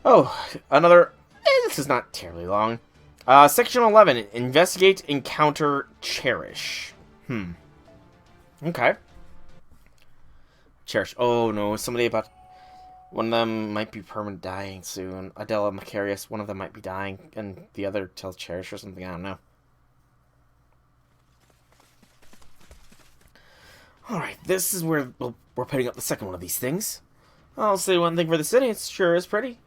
Oh, another... this is not terribly long. Section 11. Investigate, encounter, cherish. Okay. Cherish. Oh, no. Somebody about... one of them might be permanent dying soon. Adela Macarius, one of them might be dying. And the other tells cherish or something. I don't know. Alright, this is where we're putting up the second one of these things. I'll say one thing for the city. It sure is pretty.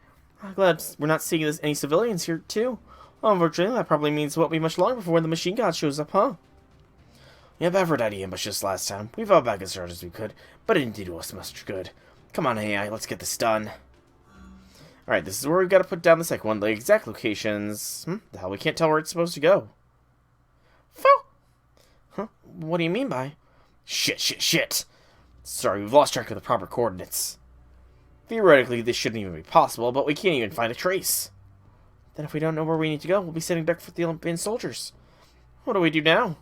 I'm glad we're not seeing any civilians here, too. Unfortunately, that probably means it won't be much longer before the machine god shows up, huh? Yep, Aphrodite ambushed us last time. We fought back as hard as we could, but it didn't do us much good. Come on, AI, let's get this done. Alright, this is where we've got to put down the second one. The exact locations... the hell, we can't tell where it's supposed to go. Huh? What do you mean by... Shit! Sorry, we've lost track of the proper coordinates. Theoretically, this shouldn't even be possible, but we can't even find a trace. Then if we don't know where we need to go, we'll be sitting back for the Olympian soldiers. What do we do now?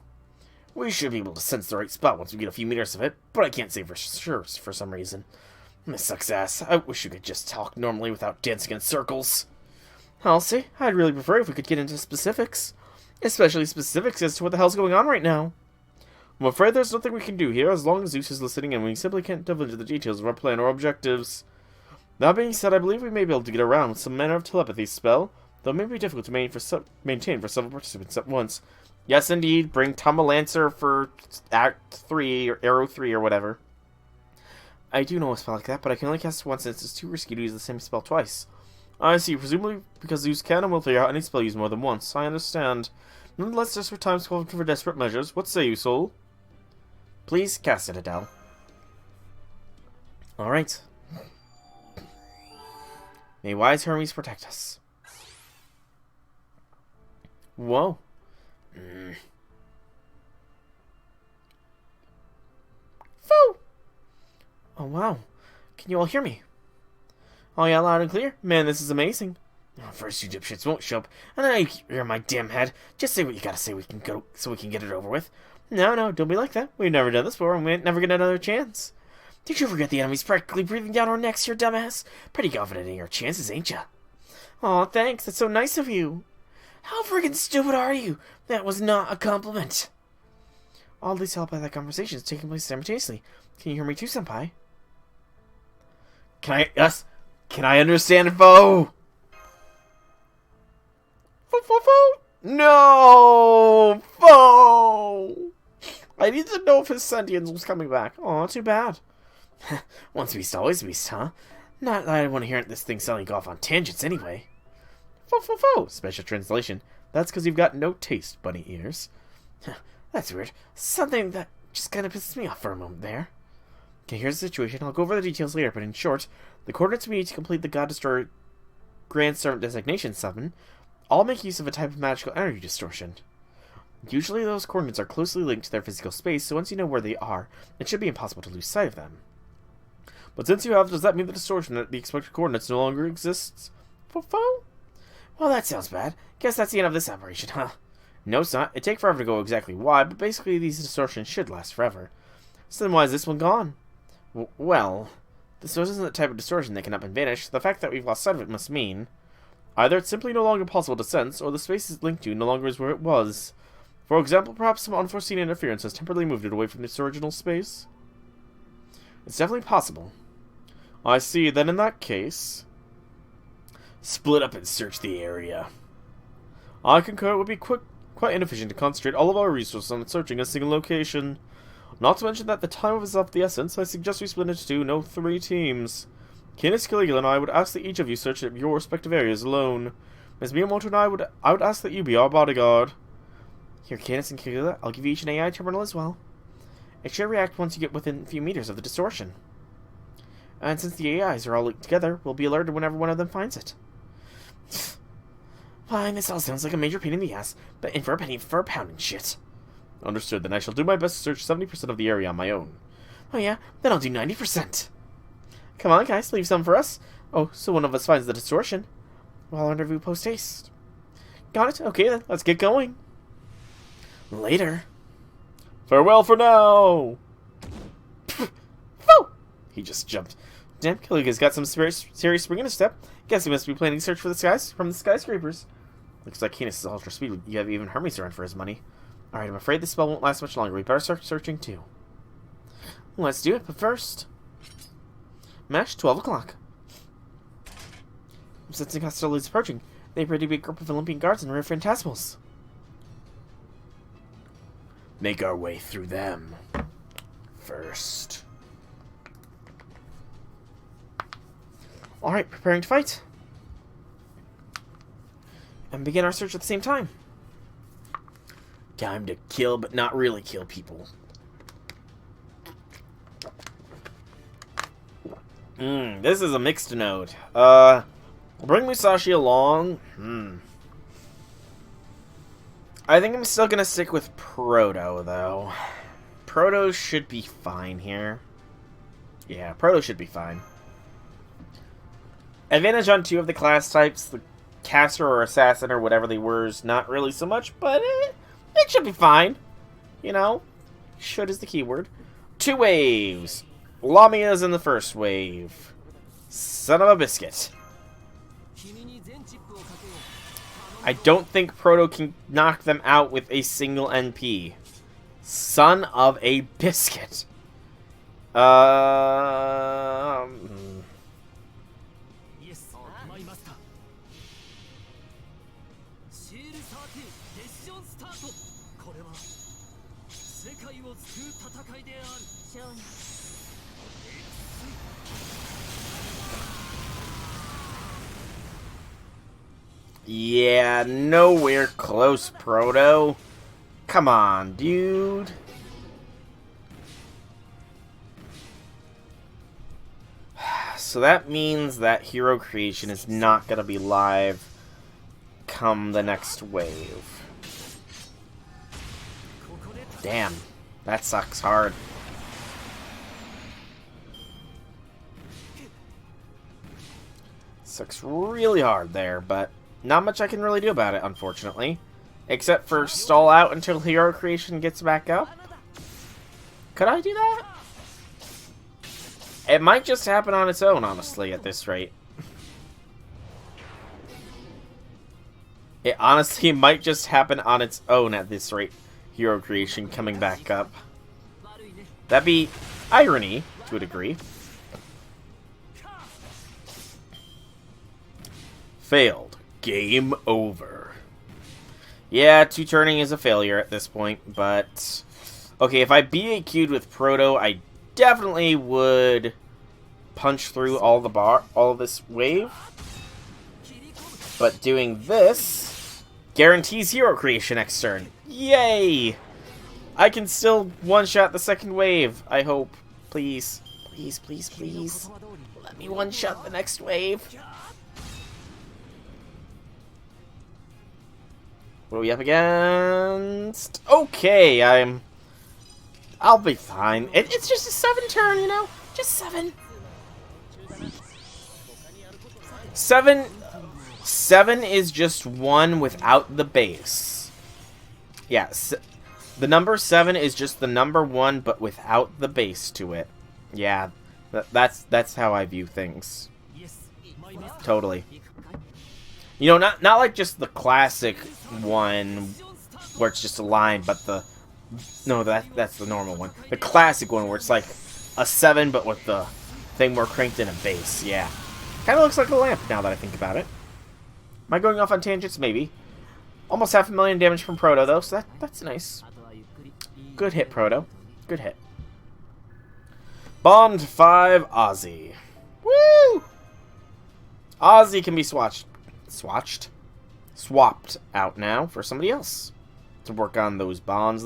We should be able to sense the right spot once we get a few meters of it, but I can't say for sure for some reason. This sucks ass. I wish we could just talk normally without dancing in circles. I'll say, I'd really prefer if we could get into specifics. Especially specifics as to what the hell's going on right now. I'm afraid there's nothing we can do here as long as Zeus is listening and we simply can't delve into the details of our plan or objectives. That being said, I believe we may be able to get around with some manner of telepathy spell, though it may be difficult to maintain for several participants at once. Yes, indeed, bring Tama Lancer for Act 3 or Arrow 3 or whatever. I do know a spell like that, but I can only cast it once since it's too risky to use the same spell twice. I see, presumably because Zeus can and will figure out any spell used more than once. I understand. Nonetheless, desperate times call for desperate measures. What say you, soul? Please cast it, Adele. Alright. May wise Hermes protect us. Whoa. Foo! Oh, wow. Can you all hear me? Oh, yeah, loud and clear? Man, this is amazing. Oh, first you dipshits won't show up, and then you keep in my damn head. Just say what you gotta say so we can get it over with. No, don't be like that. We've never done this before, and we ain't never get another chance. Did you forget the enemy's practically breathing down our necks, you dumbass? Pretty confident in your chances, ain't ya? Aw, thanks. That's so nice of you. How friggin' stupid are you? That was not a compliment. All these telepathic conversations taking place simultaneously. Can you hear me too, senpai? Can I understand, foe? Foe? No! Foe! I need to know if his sentience was coming back. Aw, too bad. Once beast, always beast, huh? Not that I want to hear this thing selling off on tangents anyway. Foe! Special translation. That's because you've got no taste, bunny ears. That's weird. Something that just kind of pisses me off for a moment there. Okay, here's the situation. I'll go over the details later, but in short, the coordinates we need to complete the God Destroyer Grand Servant Designation Summon all make use of a type of magical energy distortion. Usually those coordinates are closely linked to their physical space, so once you know where they are, it should be impossible to lose sight of them. But since you have, does that mean the distortion at the expected coordinates no longer exists? Foe? Well, that sounds bad. Guess that's the end of this operation, huh? No, it's not. It'd take forever to go exactly why, but basically these distortions should last forever. So then why is this one gone? Well, this isn't the type of distortion that can up and vanish. The fact that we've lost sight of it must mean either it's simply no longer possible to sense, or the space it's linked to no longer is where it was. For example, perhaps some unforeseen interference has temporarily moved it away from its original space. It's definitely possible. I see. Then in that case, split up and search the area. I concur it would be quite inefficient to concentrate all of our resources on searching a single location. Not to mention that the time is of the essence, I suggest we split into 3 teams. Canis, Caligula, and I would ask that each of you search your respective areas alone. Ms. Miyamoto and I would ask that you be our bodyguard. Here, Canis and Caligula, I'll give you each an AI terminal as well. It should react once you get within a few meters of the distortion. And since the AIs are all linked together, we'll be alerted whenever one of them finds it. Fine, this all sounds like a major pain in the ass, but in for a penny for a pound and shit. Understood, then I shall do my best to search 70% of the area on my own. Oh yeah? Then I'll do 90%. Come on, guys, leave some for us. Oh, so one of us finds the distortion. Well, I'll rendezvous post-haste. Got it? Okay then, let's get going. Later. Farewell for now! Whoa! He just jumped. Damn, Caligula's got some serious spring in his step. Guess you must be planning to search for the skies from the skyscrapers. Looks like Canis is ultra speed. You have even Hermes around for his money. Alright, I'm afraid this spell won't last much longer. We better start searching too. Let's do it, but first... Mesh, 12 o'clock. I'm sensing hostilities approaching. They appear to be a group of Olympian guards and rare phantasmals. Make our way through them first. Alright, preparing to fight. And begin our search at the same time. Time to kill, but not really kill people. This is a mixed note. Bring Musashi along. I think I'm still gonna stick with Proto, though. Proto should be fine here. Yeah, Proto should be fine. Advantage on 2 of the class types. The caster or assassin or whatever they were is not really so much, but it should be fine. You know? Should is the keyword. 2 waves. Lamia's in the first wave. Son of a biscuit. I don't think Proto can knock them out with a single NP. Son of a biscuit. Yeah, nowhere close, Proto. Come on, dude. So that means that hero creation is not going to be live come the next wave. Damn, that sucks hard. Sucks really hard there, but not much I can really do about it, unfortunately. Except for stall out until hero creation gets back up. Could I do that? It might just happen on its own, honestly, at this rate. It honestly might just happen on its own at this rate. Hero creation coming back up. That'd be irony, to a degree. Failed. Game over. Yeah, 2 turning is a failure at this point, but... Okay, if I BAQ'd with Proto, I definitely would punch through all of this wave. But doing this guarantees hero creation next turn. Yay! I can still one-shot the second wave, I hope. Please. Please, please, please. Let me one-shot the next wave. What are we up against? Okay, I'll be fine. It's just a 7 turn, you know? Just 7. 7 is just 1 without the base. Yeah, the number 7 is just the number 1, but without the base to it. Yeah, that's how I view things. Totally. You know, not like just the classic one where it's just a line, but that's the normal one. The classic one where it's like a 7 but with the thing more cranked in a base. Yeah. Kind of looks like a lamp now that I think about it. Am I going off on tangents? Maybe. Almost 500,000 damage from Proto though, so that's nice. Good hit, Proto. Good hit. Bond 5 Ozzy. Woo! Ozzy can be swapped out now for somebody else to work on those bonds.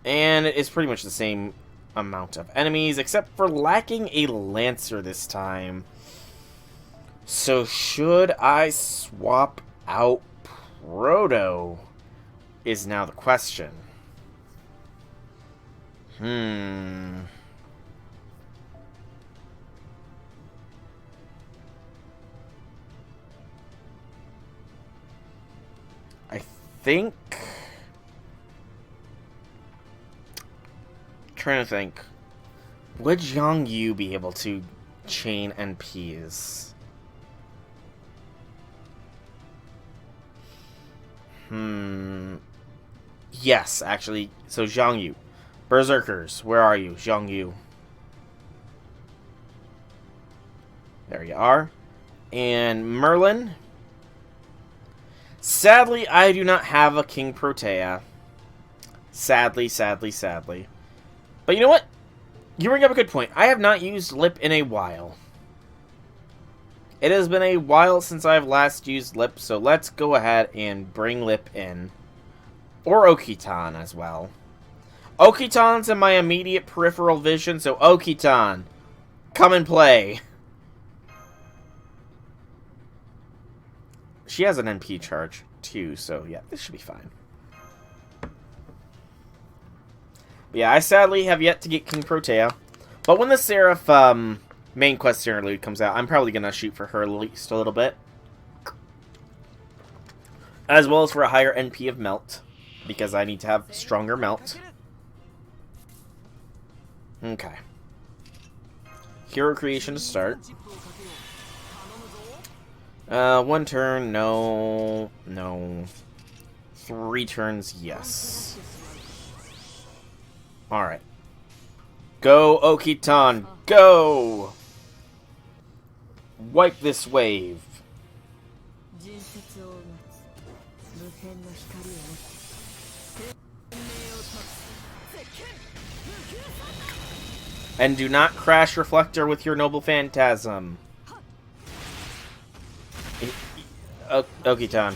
And it's pretty much the same amount of enemies, except for lacking a Lancer this time. So should I swap out Proto is now the question. I think... trying to think. Would Zhang Yu be able to chain NPs? Yes, actually. So Zhang Yu. Berserkers, where are you? Zhang Yu. There you are. And Merlin. Sadly, I do not have a King Protea. Sadly, sadly, sadly. But you know what? You bring up a good point. I have not used Lip in a while. It has been a while since I've last used Lip, so let's go ahead and bring Lip in. Or Okitan as well. Okitan's in my immediate peripheral vision, so Okitan, come and play. She has an NP charge, too, so yeah, this should be fine. But yeah, I sadly have yet to get King Protea. But when the Seraph main quest interlude comes out, I'm probably going to shoot for her at least a little bit. As well as for a higher NP of Melt. Because I need to have stronger Melt. Okay. Hero creation to start. 1 turn, no. No. 3 turns, yes. Alright. Go, Okitan, go! Wipe this wave. And do not crash Reflector with your Noble Phantasm. Okitan.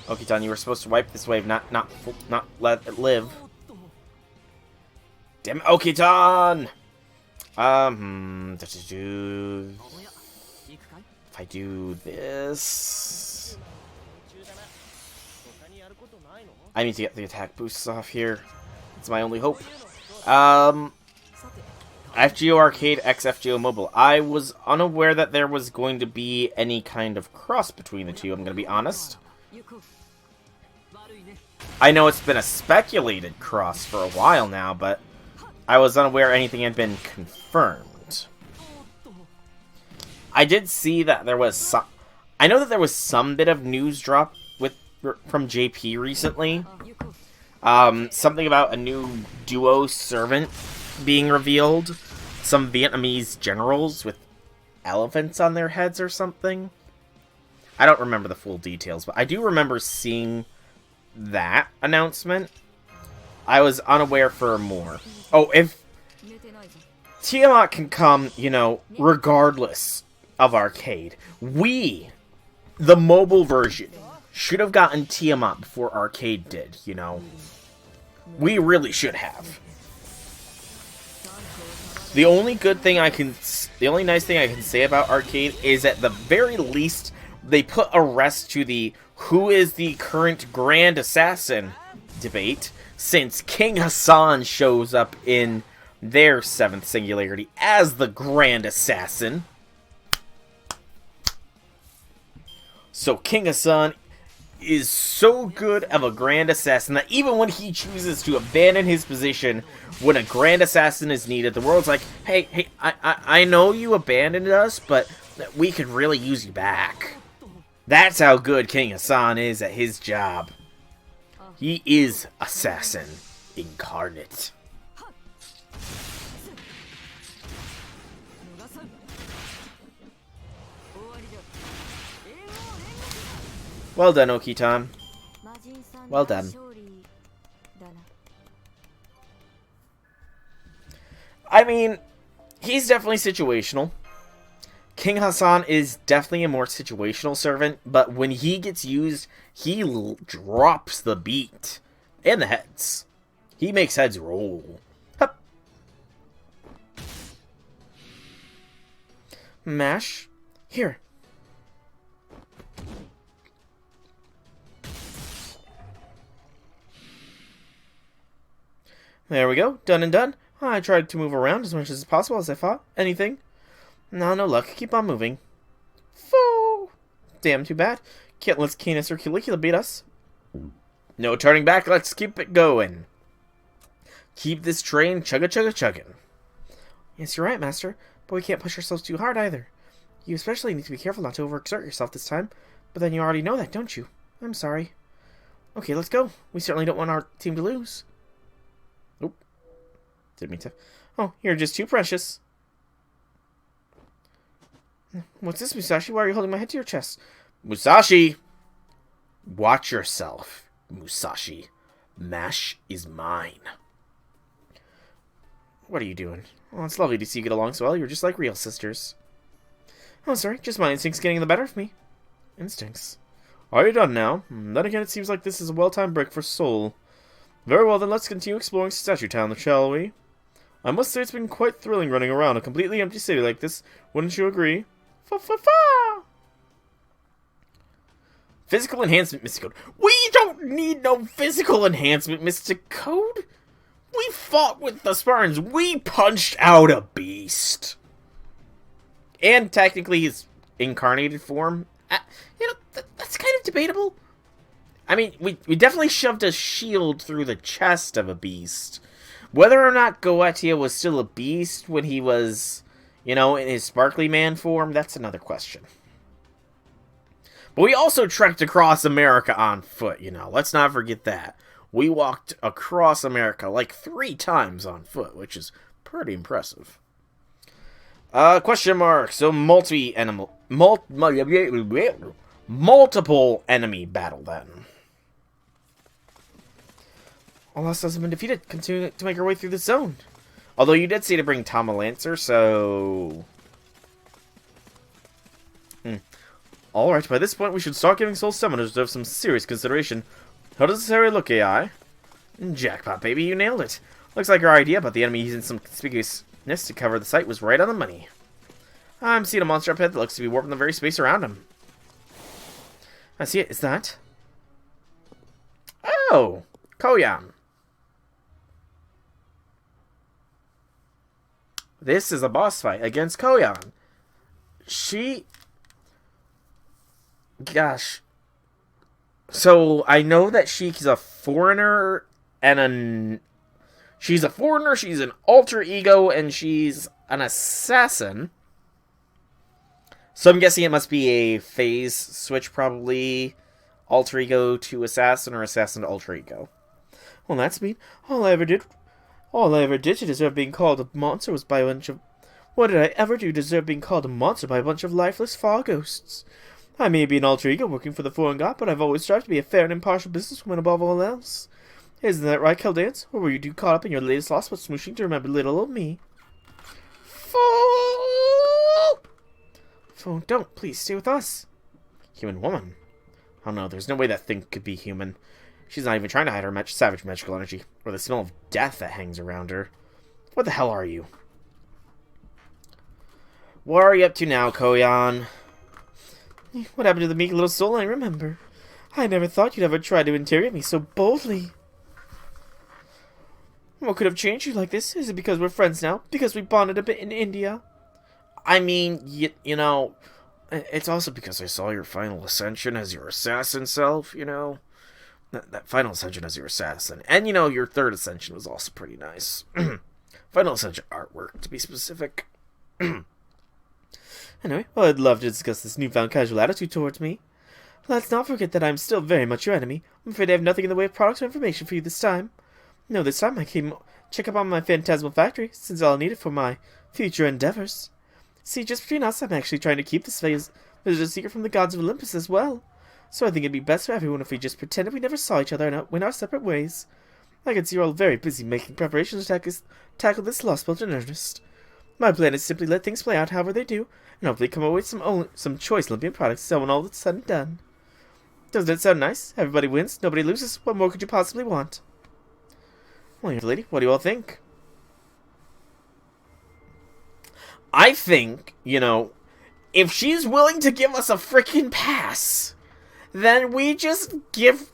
Okitan, you were supposed to wipe this wave, not let it live. Damn it, Okitan! If I do this... I need to get the attack boosts off here. It's my only hope. FGO Arcade x FGO Mobile. I was unaware that there was going to be any kind of cross between the two, I'm going to be honest. I know it's been a speculated cross for a while now, but I was unaware anything had been confirmed. I did see that there was some... I know that there was some bit of news drop from JP recently. Something about a new duo servant being revealed. Some Vietnamese generals with elephants on their heads or something. I don't remember the full details, but I do remember seeing that announcement. I was unaware for more. Oh, if Tiamat can come, you know, regardless of Arcade, we, the mobile version, should have gotten Tiamat before Arcade did, you know. We really should have. The only nice thing I can say about Arcade is at the very least they put a rest to the who is the current Grand Assassin debate, since King Hassan shows up in their 7th Singularity as the Grand Assassin. So King Hassan is so good of a Grand Assassin that even when he chooses to abandon his position when a Grand Assassin is needed, the world's like, hey, I know you abandoned us, but we could really use you back. That's how good King Hassan is at his job. He is Assassin incarnate. Well done, Okitan. Well done. I mean, he's definitely situational. King Hassan is definitely a more situational servant, but when he gets used, he drops the beat. And the heads. He makes heads roll. Hup. Mash. Here. There we go. Done and done. I tried to move around as much as possible as I thought. Anything? No luck. Keep on moving. Foo! Damn, too bad. Can't let Canis or Caligula beat us. No turning back. Let's keep it going. Keep this train chugga-chugga-chugging. Yes, you're right, Master. But we can't push ourselves too hard either. You especially need to be careful not to overexert yourself this time. But then you already know that, don't you? I'm sorry. Okay, let's go. We certainly don't want our team to lose. Oop. Didn't mean to. Oh, you're just too precious. What's this, Musashi? Why are you holding my head to your chest? Musashi! Watch yourself, Musashi. Mash is mine. What are you doing? Oh, it's lovely to see you get along so well. You're just like real sisters. Oh, sorry. Just my instincts getting the better of me. Instincts. Are you done now? Then again, it seems like this is a well-timed break for Seoul. Very well, then let's continue exploring Statue Town, shall we? I must say it's been quite thrilling running around a completely empty city like this. Wouldn't you agree? Fa-fa-fa! Physical enhancement, Mr. Code. We don't need no physical enhancement, Mr. Code. We fought with the Spartans. We punched out a beast. And technically his incarnated form. That's kind of debatable. I mean, we definitely shoved a shield through the chest of a beast. Whether or not Goetia was still a beast when he was, in his sparkly man form, that's another question. But we also trekked across America on foot, Let's not forget that. We walked across America like 3 times on foot, which is pretty impressive. Question mark. So multiple enemy battle then. All lost hasn't been defeated. Continue to make our way through the zone. Although you did say to bring Tom a Lancer, so... Alright, by this point we should start giving Soul Summoners some serious consideration. How does this area look, AI? Jackpot, baby, you nailed it. Looks like our idea about the enemy using some conspicuousness to cover the site was right on the money. I'm seeing a monster up ahead that looks to be warping the very space around him. I see it. Is that? Oh! Koyan. This is a boss fight against Koyan. Gosh. So, I know that she's a foreigner and she's a foreigner, she's an alter ego, and she's an assassin. So I'm guessing it must be a phase switch, probably. Alter ego to assassin, or assassin to alter ego. Well, that's mean. All I ever did to deserve being called a monster was by a bunch of... What did I ever do to deserve being called a monster by a bunch of lifeless far ghosts? I may be an alter ego working for the foreign god, but I've always strived to be a fair and impartial businesswoman above all else. Isn't that right, Caldance? Or were you too caught up in your latest Lostbelt smooshing to remember little old me? Fool, don't. Please stay with us. Human woman? Oh no, there's no way that thing could be human. She's not even trying to hide her savage magical energy, or the smell of death that hangs around her. What the hell are you? What are you up to now, Koyan? What happened to the meek little soul I remember? I never thought you'd ever try to interrogate me so boldly. What could have changed you like this? Is it because we're friends now? Because we bonded a bit in India? I mean, it's also because I saw your final ascension as your assassin self, That final ascension as your assassin. And, your third ascension was also pretty nice. Final ascension artwork, to be specific. Anyway, well, I'd love to discuss this newfound casual attitude towards me. Let's not forget that I'm still very much your enemy. I'm afraid I have nothing in the way of products or information for you this time. No, this time I came check up on my phantasmal factory, since all I need it for my future endeavors. See, just between us, I'm actually trying to keep this phase as a secret from the gods of Olympus as well. So I think it'd be best for everyone if we just pretended we never saw each other and went our separate ways. I can see you're all very busy making preparations to tackle this Lostbelt in earnest. My plan is simply let things play out however they do, and hopefully come up with some choice Olympian products so when all is said and done. Doesn't it sound nice? Everybody wins, nobody loses. What more could you possibly want? Well, young lady, what do you all think? I think, if she's willing to give us a freaking pass, then we just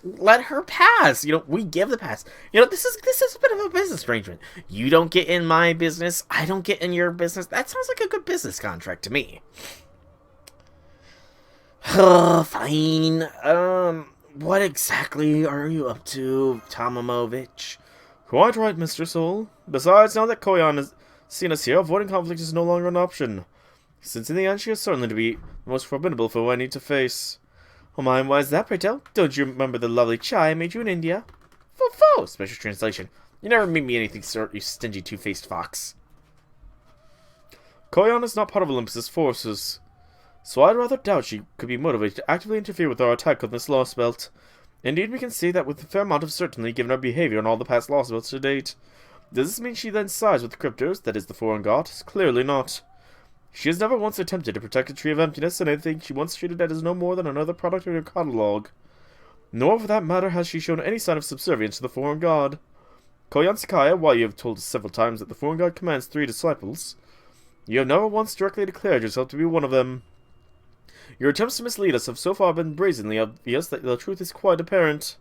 let her pass. We give the pass. This is a bit of a business arrangement. You don't get in my business, I don't get in your business. That sounds like a good business contract to me. Fine. What exactly are you up to, Tomamovich? Quite right, Mr. Soul. Besides, now that Koyan has seen us here, avoiding conflict is no longer an option, since in the end she is certainly to be the most formidable foe I need to face. Oh my, why is that, pray tell? Don't you remember the lovely chai I made you in India? Fo-fo! Special translation. You never made me anything, sir, you stingy two-faced fox. Koyan is not part of Olympus's forces, so I'd rather doubt she could be motivated to actively interfere with our attack on this Lostbelt. Indeed, we can see that with a fair amount of certainty given her behavior in all the past Lostbelts to date. Does this mean she then sides with the Cryptors, that is the foreign god? Clearly not. She has never once attempted to protect the Tree of Emptiness, and I think she once treated it as no more than another product in her catalogue. Nor, for that matter, has she shown any sign of subservience to the foreign god. Koyan Sakaya, while you have told us several times that the foreign god commands 3 disciples, you have never once directly declared yourself to be one of them. Your attempts to mislead us have so far been brazenly obvious that the truth is quite apparent.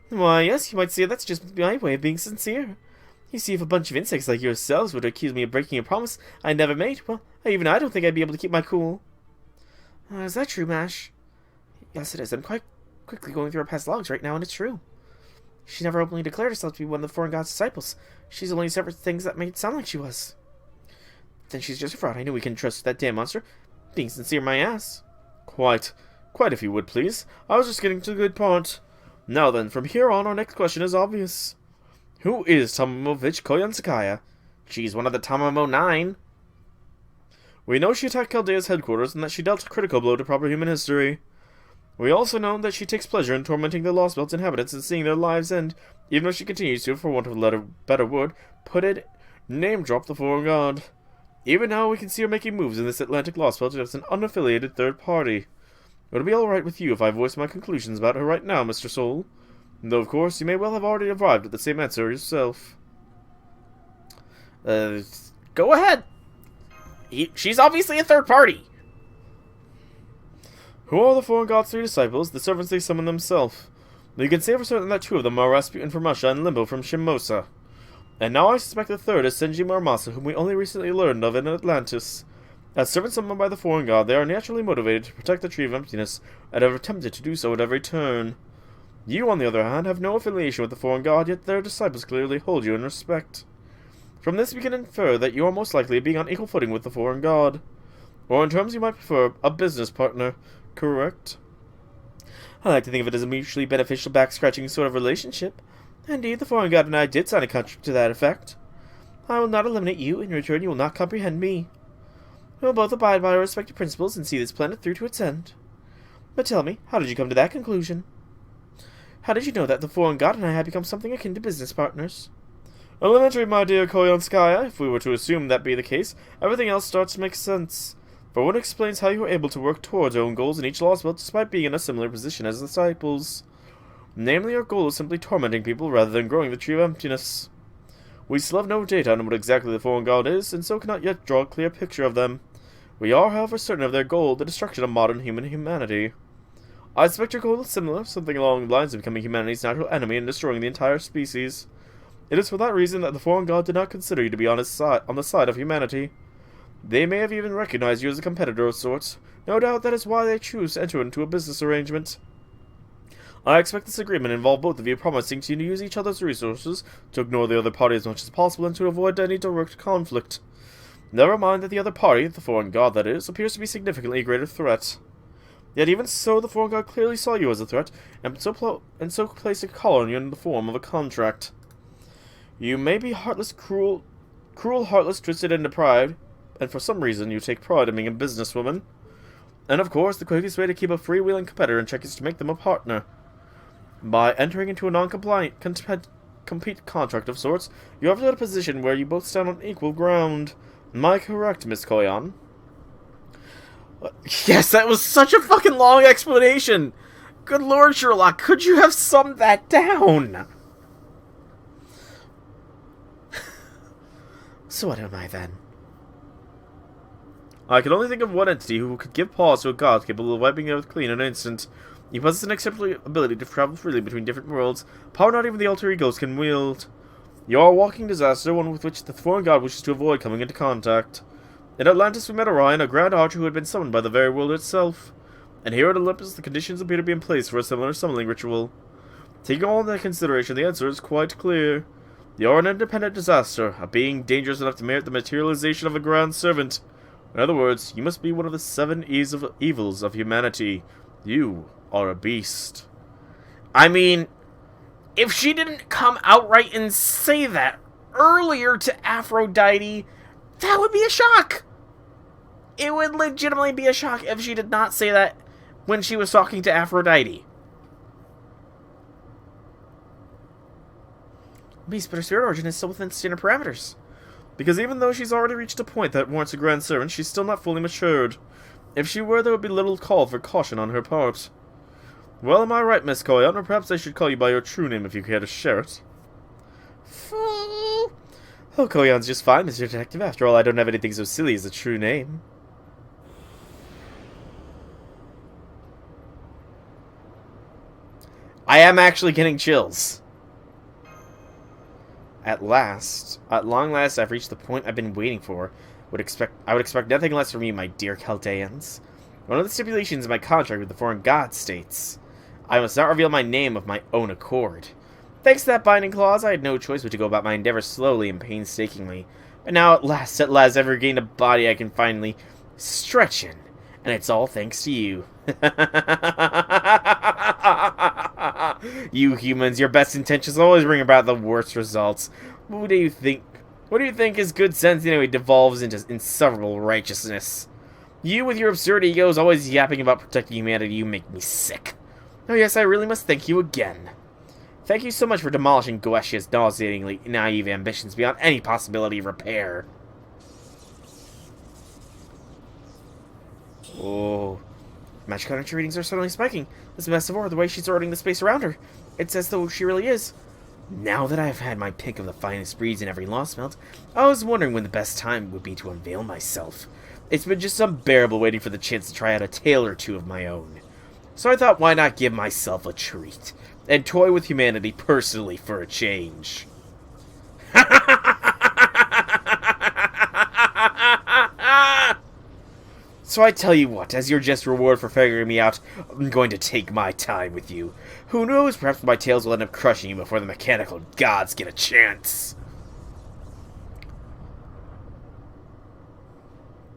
Why, yes, you might say that's just my way of being sincere. You see, if a bunch of insects like yourselves were to accuse me of breaking a promise I never made, well, even I don't think I'd be able to keep my cool. Is that true, Mash? Yes, it is. I'm quite quickly going through her past logs right now, and it's true. She never openly declared herself to be one of the foreign god's disciples. She's only several things that made it sound like she was. Then she's just a fraud. I knew we couldn't trust that damn monster. Being sincere, my ass. Quite, if you would, please. I was just getting to the good part. Now then, from here on, our next question is obvious. Who is Tomomovich Koyansakaya? She's one of the Tamamo 9. We know she attacked Chaldea's headquarters and that she dealt a critical blow to proper human history. We also know that she takes pleasure in tormenting the Lostbelt's inhabitants and seeing their lives end, even though she continues to, for want of a better word, name-drop the foreign god. Even now, we can see her making moves in this Atlantic Lostbelt as an unaffiliated third party. Would it be alright with you if I voice my conclusions about her right now, Mr. Soul? Though, of course, you may well have already arrived at the same answer yourself. Go ahead. She's obviously a third party. Who are the foreign god's 3 disciples, the servants they summon themselves? You can say for certain that 2 of them are Rasputin from Russia and Limbo from Shimosa. And now I suspect the third is Senji Maramasa, whom we only recently learned of in Atlantis. As servants summoned by the foreign god, they are naturally motivated to protect the Tree of Emptiness, and have attempted to do so at every turn. You, on the other hand, have no affiliation with the foreign god, yet their disciples clearly hold you in respect. From this we can infer that you are most likely being on equal footing with the foreign god. Or in terms you might prefer, a business partner, correct? I like to think of it as a mutually beneficial back-scratching sort of relationship. Indeed, the foreign god and I did sign a contract to that effect. I will not eliminate you, in return you will not comprehend me. We will both abide by our respective principles and see this planet through to its end. But tell me, how did you come to that conclusion? How did you know that the foreign god and I had become something akin to business partners? Elementary, my dear Koyanskaya. If we were to assume that be the case, everything else starts to make sense. For what explains how you were able to work towards your own goals in each Lostbelt despite being in a similar position as the disciples. Namely, your goal is simply tormenting people rather than growing the Tree of Emptiness. We still have no data on what exactly the foreign god is, and so cannot yet draw a clear picture of them. We are, however, certain of their goal, the destruction of modern humanity. I suspect your goal is similar, something along the lines of becoming humanity's natural enemy and destroying the entire species. It is for that reason that the foreign god did not consider you to be on the side of humanity. They may have even recognized you as a competitor of sorts. No doubt that is why they choose to enter into a business arrangement. I expect this agreement involved both of you promising to use each other's resources, to ignore the other party as much as possible, and to avoid any direct conflict. Never mind that the other party, the foreign god that is, appears to be significantly a greater threat. Yet even so, the foreign god clearly saw you as a threat, and so placed a call on you in the form of a contract. You may be heartless, cruel, heartless, twisted, and deprived, and for some reason you take pride in being a businesswoman. And of course, the quickest way to keep a freewheeling competitor in check is to make them a partner. By entering into a non-compliant compete contract of sorts, you have a position where you both stand on equal ground. Am I correct, Miss Koyan? Yes, that was such a fucking long explanation! Good lord, Sherlock, could you have summed that down? So what am I, then? I can only think of one entity who could give pause to a god capable of wiping the earth clean in an instant. He possesses an exceptional ability to travel freely between different worlds, power not even the alter egos can wield. You are a walking disaster, one with which the foreign god wishes to avoid coming into contact. In Atlantis we met Orion, a grand archer who had been summoned by the very world itself. And here at Olympus the conditions appear to be in place for a similar summoning ritual. Taking all into consideration, the answer is quite clear. You are an independent disaster, a being dangerous enough to merit the materialization of a grand servant. In other words, you must be one of the 7 evils of humanity. You are a beast. I mean, if she didn't come outright and say that earlier to Aphrodite, that would be a shock. It would legitimately be a shock if she did not say that when she was talking to Aphrodite. Beast, but her spirit origin is still within standard parameters. Because even though she's already reached a point that warrants a grand servant, she's still not fully matured. If she were, there would be little call for caution on her part. Well, am I right, Miss Koyan? Or perhaps I should call you by your true name if you care to share it. Fool. Oh, Koyan's just fine, Mr. Detective. After all, I don't have anything so silly as a true name. I am actually getting chills. At long last, I've reached the point I've been waiting for. I would expect nothing less from you, my dear Chaldeans. One of the stipulations in my contract with the foreign god states, I must not reveal my name of my own accord. Thanks to that binding clause, I had no choice but to go about my endeavor slowly and painstakingly. But now, at last, I've regained a body I can finally stretch in. And it's all thanks to you. You humans, your best intentions always bring about the worst results. What do you think is good sense anyway devolves into insufferable righteousness? You with your absurd egos always yapping about protecting humanity, you make me sick. Oh yes, I really must thank you again. Thank you so much for demolishing Goetia's nauseatingly naive ambitions beyond any possibility of repair. Oh. Magic energy readings are suddenly spiking. This mess of the way she's ordering the space around her. It's as though she really is. Now that I've had my pick of the finest breeds in every Lostbelt, I was wondering when the best time would be to unveil myself. It's been just unbearable waiting for the chance to try out a tale or two of my own. So I thought, why not give myself a treat, and toy with humanity personally for a change. So I tell you what, as your just reward for figuring me out, I'm going to take my time with you. Who knows, perhaps my tails will end up crushing you before the mechanical gods get a chance.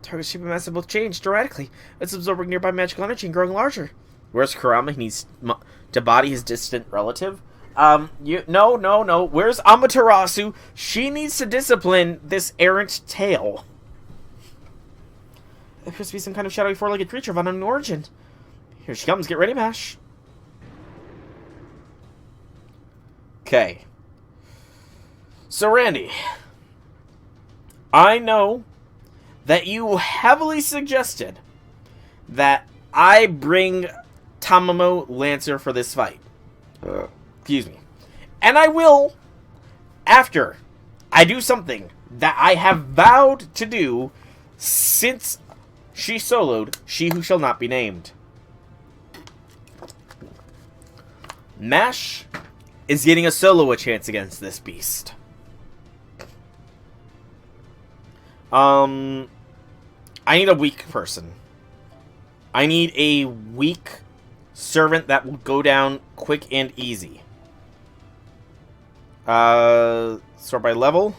Target's supermassive will change dramatically. It's absorbing nearby magical energy and growing larger. Where's Kurama? He needs to body his distant relative. No. Where's Amaterasu? She needs to discipline this errant tail. There appears to be some kind of shadowy four-legged creature of unknown origin. Here she comes. Get ready, Mash. Okay. So, Randy, I know that you heavily suggested that I bring Tamamo Lancer for this fight. Excuse me. And I will, after I do something that I have vowed to do since she soloed She Who Shall Not Be Named. Mash is getting a solo chance against this beast. I need a weak person. I need a weak servant that will go down quick and easy. Sort by level.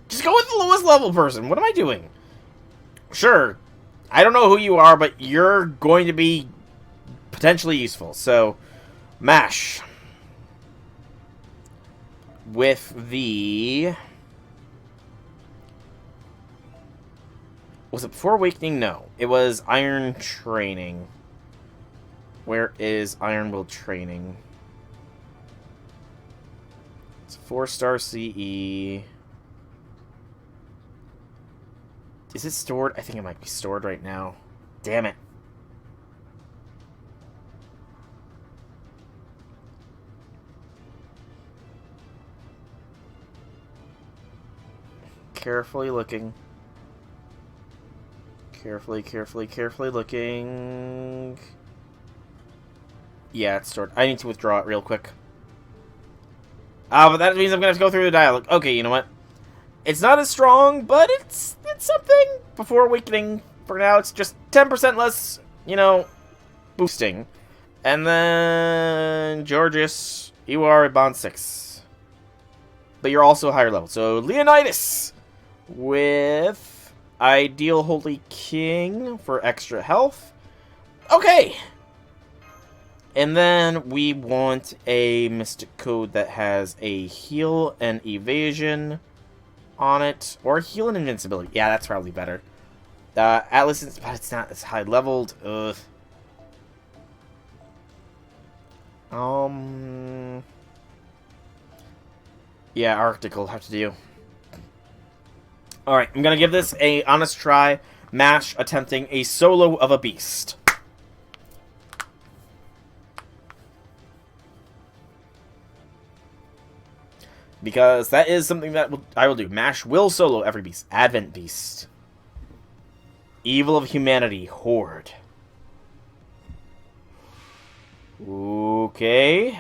Just go with the lowest level person. What am I doing? Sure, I don't know who you are, but you're going to be potentially useful. So, Mash. With the... Was it before Awakening? No. It was Iron Training. Where is Iron Will Training? It's 4-star CE. Is it stored? I think it might be stored right now. Damn it. Carefully looking. Carefully looking. Yeah, it's stored. I need to withdraw it real quick. But that means I'm going to have to go through the dialogue. Okay, you know what? It's not as strong, but it's something. before awakening. For now, it's just 10% less, you know, boosting. And then, Georgius, you are a bond 6. But you're also a higher level. So, Leonidas with Ideal Holy King for extra health. Okay. And then we want a Mystic Code that has a heal and evasion on it. Or heal and invincibility. Yeah, that's probably better. Atlas, but it's not as high leveled. Ugh. Yeah, Arctic will have to do. Alright, I'm gonna give this a honest try. Mash attempting a solo of a beast. Because that is something that I will do. Mash will solo every beast. Advent Beast. Evil of Humanity, Horde. Okay.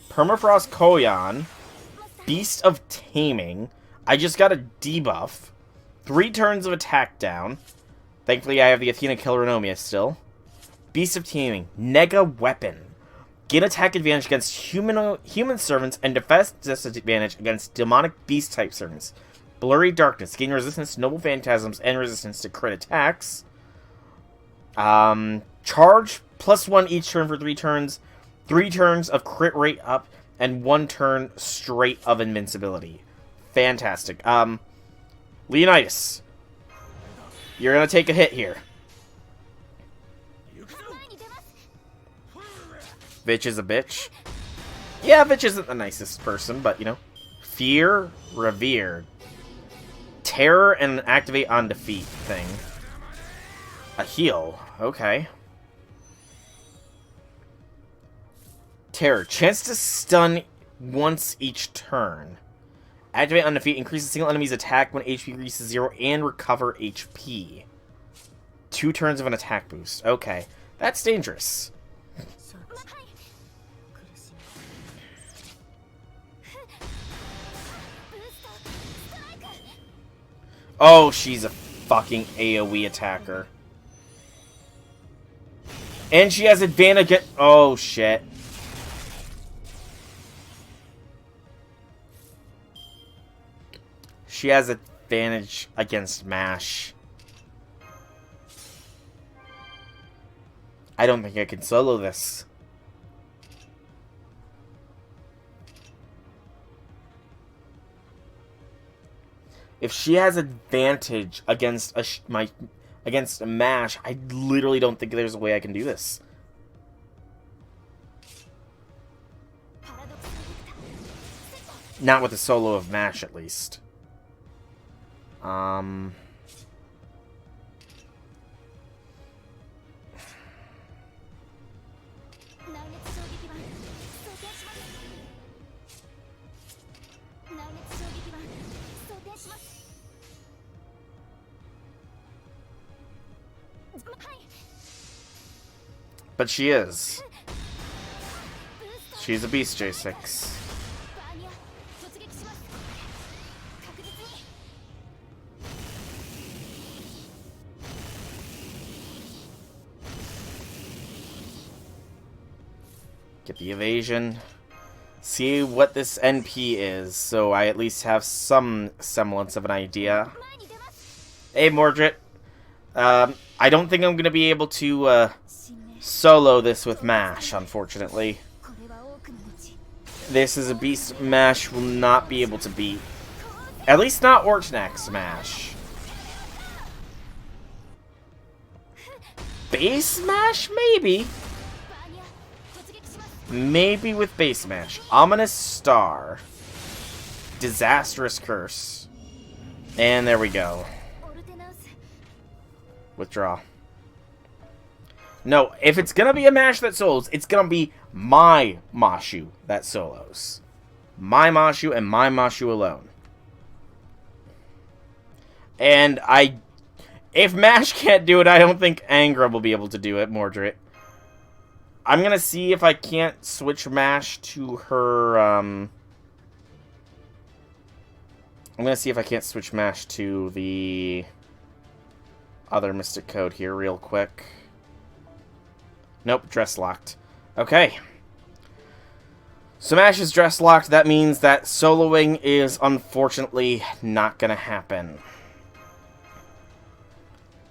Permafrost Koyan. Beast of Taming. I just got a debuff. 3 turns of attack down. Thankfully, I have the Athena Kilranomia still. Beast of Taming. Nega Weapon. Gain attack advantage against human servants and defense disadvantage against demonic beast type servants. Blurry Darkness. Gain resistance to noble phantasms and resistance to crit attacks. Charge +1 each turn for 3 turns. 3 turns of crit rate up. And 1 turn straight of invincibility. Fantastic. Leonidas. You're gonna take a hit here. Bitch is a bitch. Yeah, bitch isn't the nicest person, but, you know. Fear, Revere. Terror, and an activate on defeat thing. A heal. Okay. Terror. Chance to stun once each turn. Activate on defeat. Increases single enemy's attack when HP reaches 0 and recover HP. 2 turns of an attack boost. Okay. That's dangerous. Oh, she's a fucking AoE attacker. And she has advantage at... Oh, shit. She has advantage against MASH. I don't think I can solo this. If she has advantage against against a MASH, I literally don't think there's a way I can do this. Not with a solo of MASH, at least. But she is. She's a beast, J6. Get the evasion. See what this NP is, so I at least have some semblance of an idea. Hey, Mordred. I don't think I'm going to be able to solo this with MASH, unfortunately. This is a beast MASH will not be able to beat. At least not Ortnax MASH. Base MASH? Maybe. Maybe with base MASH. Ominous Star. Disastrous Curse. And there we go. Withdraw. No, if it's gonna be a MASH that solos, it's gonna be my Mashu that solos. My Mashu and my Mashu alone. And if MASH can't do it, I don't think Angra will be able to do it, Mordred. I'm gonna see if I can't switch MASH to her, I'm gonna see if I can't switch mash to the other Mystic Code here real quick. Nope, dress locked. Okay. So mash is dress locked. That means that soloing is unfortunately not gonna happen.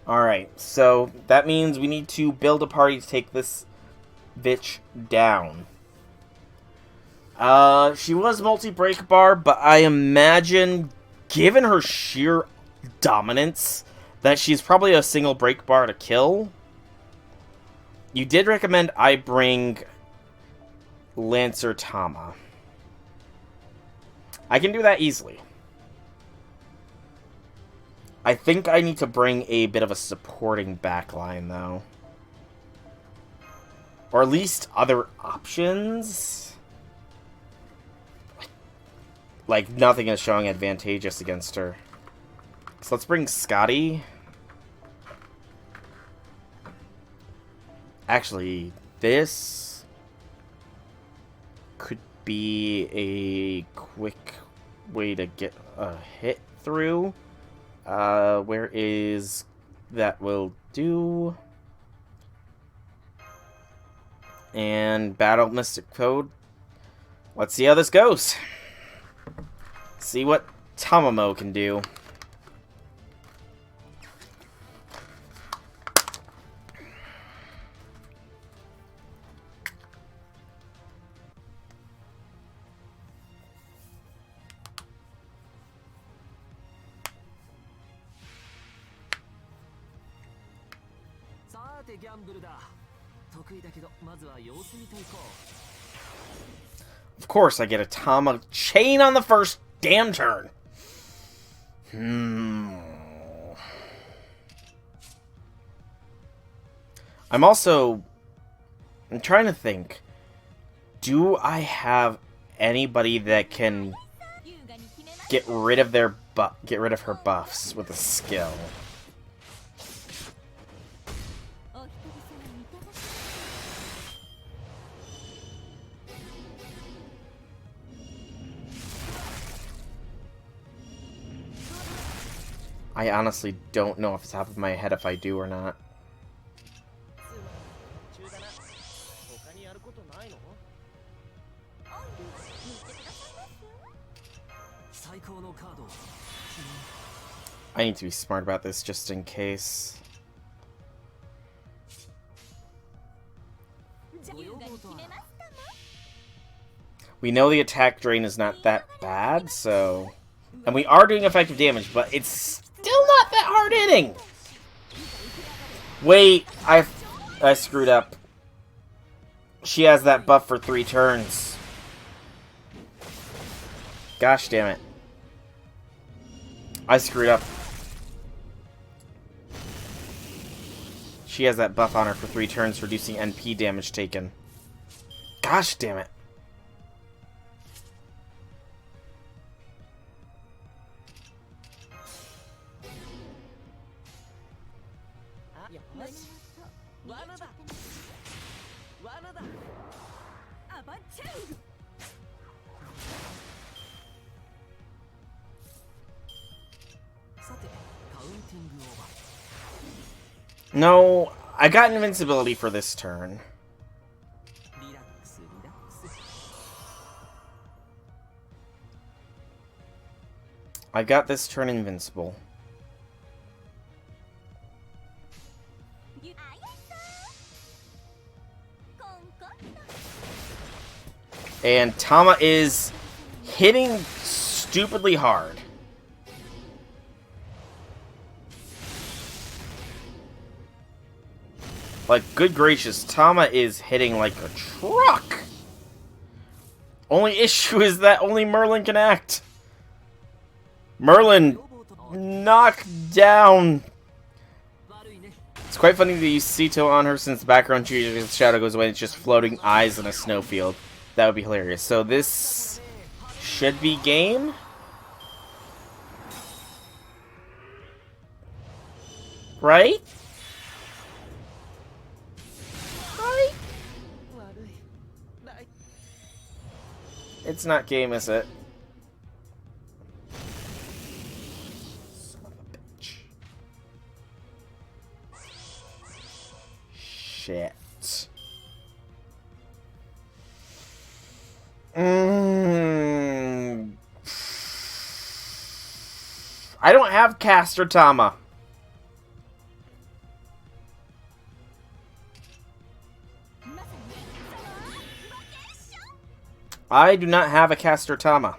Alright, so that means we need to build a party to take this bitch down. She was multi-break bar, but I imagine, given her sheer dominance, that she's probably a single break bar to kill. You did recommend I bring Lancer Tama. I can do that easily. I think I need to bring a bit of a supporting backline, though. Or at least other options. Like, nothing is showing advantageous against her. So let's bring Scotty. Actually, this could be a quick way to get a hit through. Where is... That will do. And Battle Mystic Code. Let's see how this goes. See what Tamamo can do. Of course, I get a Tama chain on the first damn turn. I'm trying to think. Do I have anybody that can get rid of her buffs with a skill? I honestly don't know off the top of my head if I do or not. I need to be smart about this just in case. We know the attack drain is not that bad, so... And we are doing effective damage, but it's still not that hard hitting! Wait, I screwed up. She has that buff for 3 turns. Gosh damn it. I screwed up. She has that buff on her for 3 turns, reducing NP damage taken. Gosh damn it. No, I got invincibility for this turn. I got this turn invincible. And Tama is hitting stupidly hard. Like, good gracious, Tama is hitting like a truck! Only issue is that only Merlin can act. Merlin, knock down. It's quite funny to use Sito on her since the background shadow goes away and it's just floating eyes in a snowfield. That would be hilarious. So this should be game. Right? It's not game, is it? Shit. I don't have Caster Tama. I do not have a Caster Tama.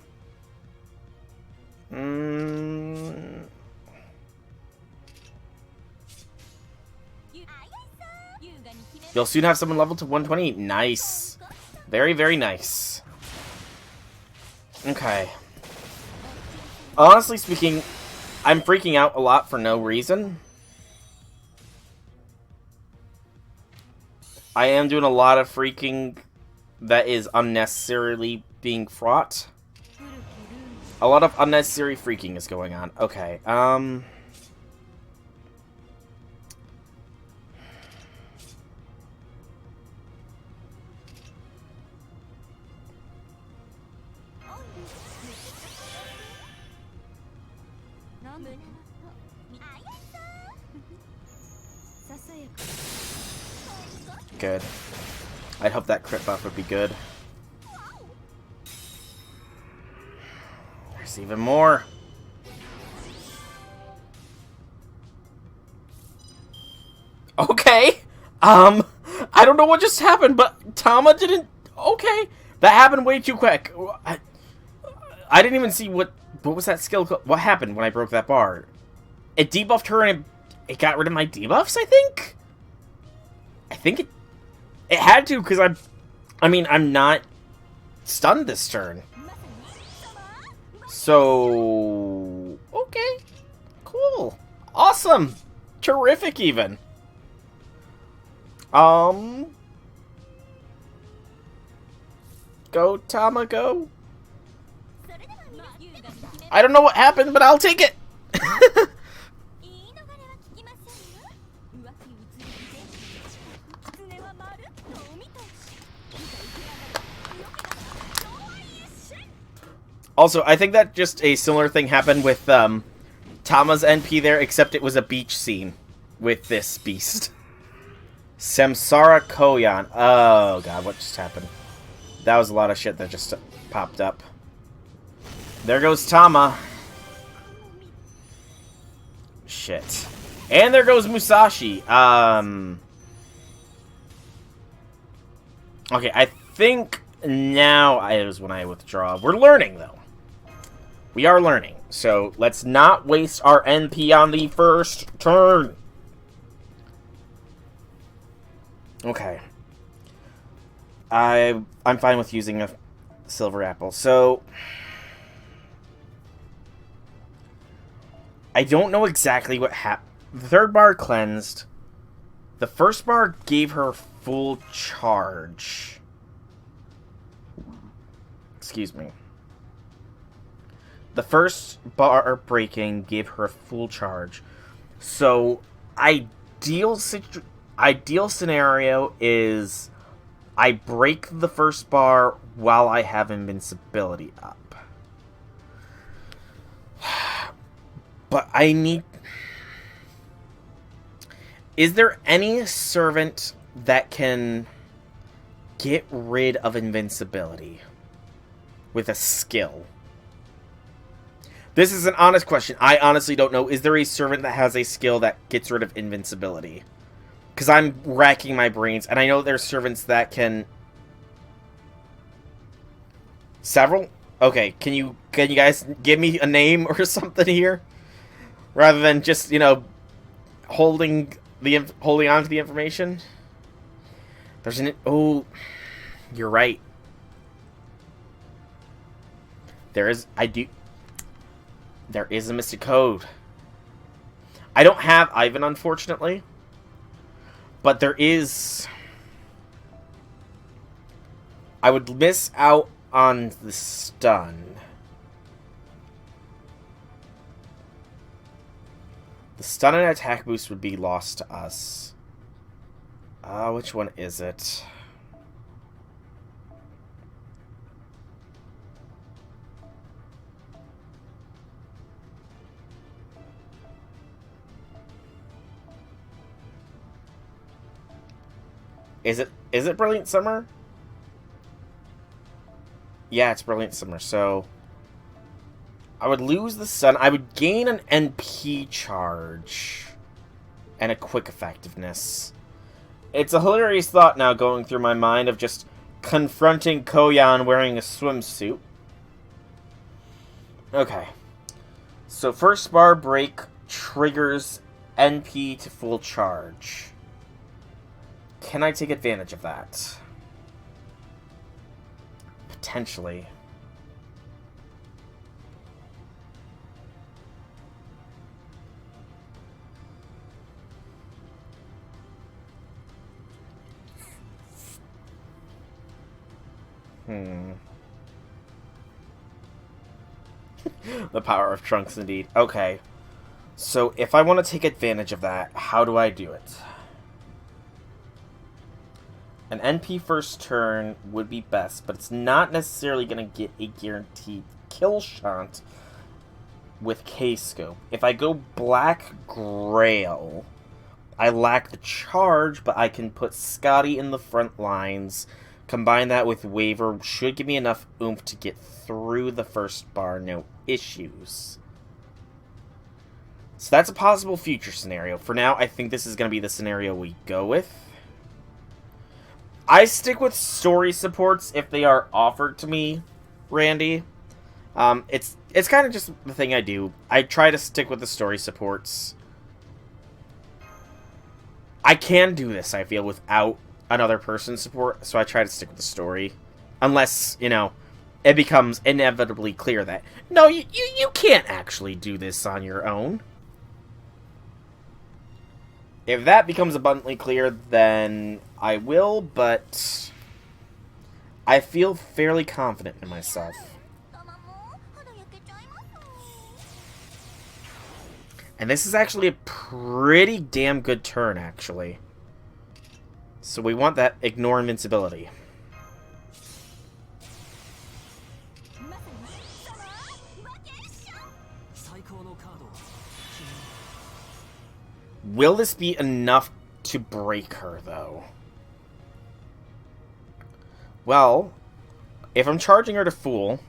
You'll soon have someone leveled to 120. Nice. Very, very nice. Okay. Honestly speaking, I'm freaking out a lot for no reason. I am doing a lot of freaking that is unnecessarily being fraught. A lot of unnecessary freaking is going on. Okay, good. I'd hope that crit buff would be good. There's even more. Okay. I don't know what just happened, but Tama didn't... Okay. That happened way too quick. I didn't even see what was that skill... What happened when I broke that bar? It debuffed her and it got rid of my debuffs, I think? I think it had to, because I'm not stunned this turn. So... Okay. Cool. Awesome. Terrific, even. Go, Tama, go. I don't know what happened, but I'll take it. Also, I think that just a similar thing happened with Tama's NP there, except it was a beach scene with this beast. Samsara Koyan. Oh god, what just happened? That was a lot of shit that just popped up. There goes Tama. Shit. And there goes Musashi. Okay, I think now is when I withdraw. We're learning, though. We are learning. So, let's not waste our NP on the first turn. Okay. I'm fine with using a silver apple. So, I don't know exactly what happened. The third bar cleansed. The first bar gave her full charge. Excuse me. The first bar breaking gave her a full charge. So, ideal scenario is I break the first bar while I have invincibility up. But I need... Is there any servant that can get rid of invincibility with a skill? This is an honest question. I honestly don't know. Is there a servant that has a skill that gets rid of invincibility? Because I'm racking my brains, and I know there's servants that can... Several? Okay, can you guys give me a name or something here? Rather than just, you know, holding on to the information? There's an... Oh, you're right. There is a Mystic Code. I don't have Ivan, unfortunately. But there is... I would miss out on the stun. The stun and attack boost would be lost to us. Which one is it? Is it Brilliant Summer? Yeah, it's Brilliant Summer, so I would lose the sun. I would gain an NP charge and a quick effectiveness. It's a hilarious thought now going through my mind of just confronting Koyan wearing a swimsuit. Okay. So first bar break triggers NP to full charge. Can I take advantage of that? Potentially. The power of Trunks, indeed. Okay. So, if I want to take advantage of that, how do I do it? An NP first turn would be best, but it's not necessarily going to get a guaranteed kill shot with K-Scope. If I go Black Grail, I lack the charge, but I can put Scotty in the front lines. Combine that with Waver should give me enough oomph to get through the first bar, no issues. So that's a possible future scenario. For now, I think this is going to be the scenario we go with. I stick with story supports if they are offered to me, Randy. It's kind of just the thing I do. I try to stick with the story supports. I can do this, I feel, without another person's support, so I try to stick with the story. Unless, you know, it becomes inevitably clear that, no, you can't actually do this on your own. If that becomes abundantly clear, then I will, but I feel fairly confident in myself. And this is actually a pretty damn good turn, actually. So we want that ignore invincibility. Will this be enough to break her, though? Well, if I'm charging her to Fool,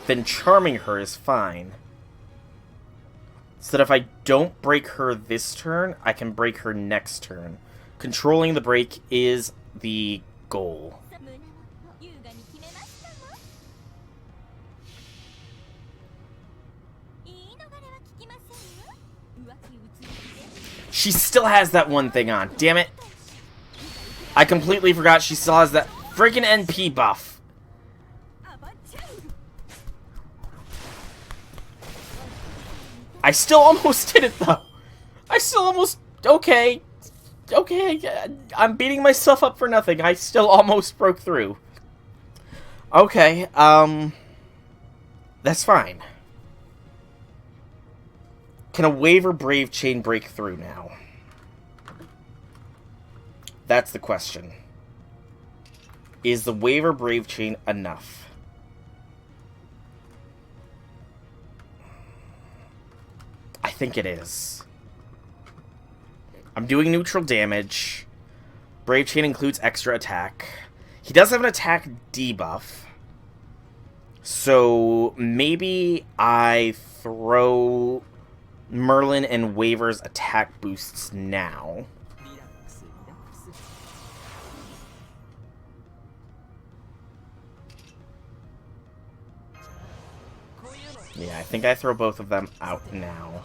then charming her is fine. So that if I don't break her this turn, I can break her next turn. Controlling the break is the goal. She still has that one thing on. Damn it. I completely forgot she still has that freaking NP buff. I still almost did it, though. I still almost... Okay. Okay, I'm beating myself up for nothing. I still almost broke through. Okay, that's fine. Can a Waver Brave Chain break through now? That's the question. Is the Waver Brave Chain enough? I think it is. I'm doing neutral damage. Brave Chain includes extra attack. He does have an attack debuff. So maybe I throw Merlin and Waver's attack boosts now. Yeah, I think I throw both of them out now.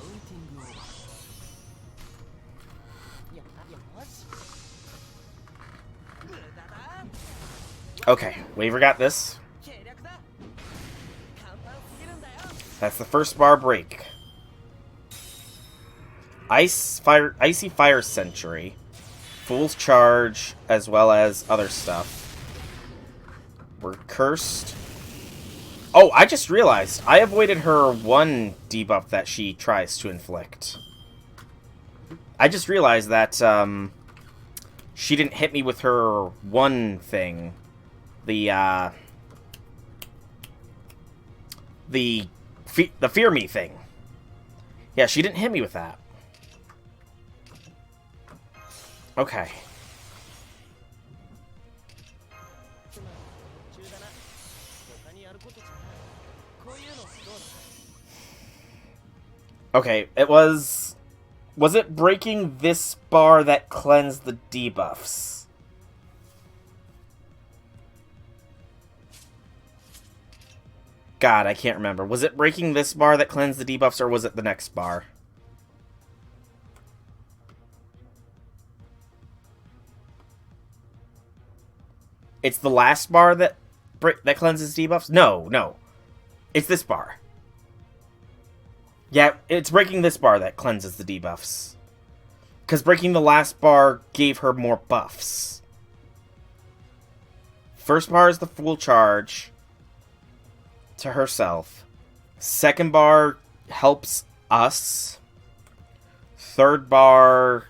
Okay, Waver got this. That's the first bar break. Icy Fire Sentry. Fool's Charge, as well as other stuff. We're cursed. Oh, I just realized. I avoided her one debuff that she tries to inflict. I just realized that she didn't hit me with her one thing. The Fear Me thing. Yeah, she didn't hit me with that. Okay. Okay, it was... Was it breaking this bar that cleansed the debuffs? God, I can't remember. Was it breaking this bar that cleansed the debuffs, or was it the next bar? It's the last bar that cleanses debuffs? No. It's this bar. Yeah, it's breaking this bar that cleanses the debuffs. Because breaking the last bar gave her more buffs. First bar is the full charge to herself. Second bar helps us. Third bar...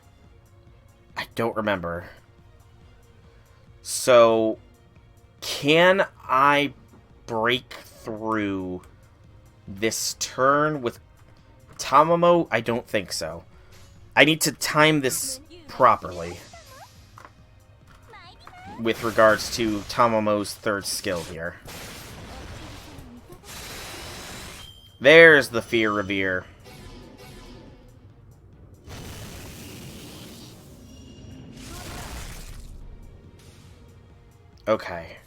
I don't remember. So, can I break through this turn with Tamamo? I don't think so. I need to time this properly with regards to Tamamo's third skill here. There's the Fear Revere. Okay.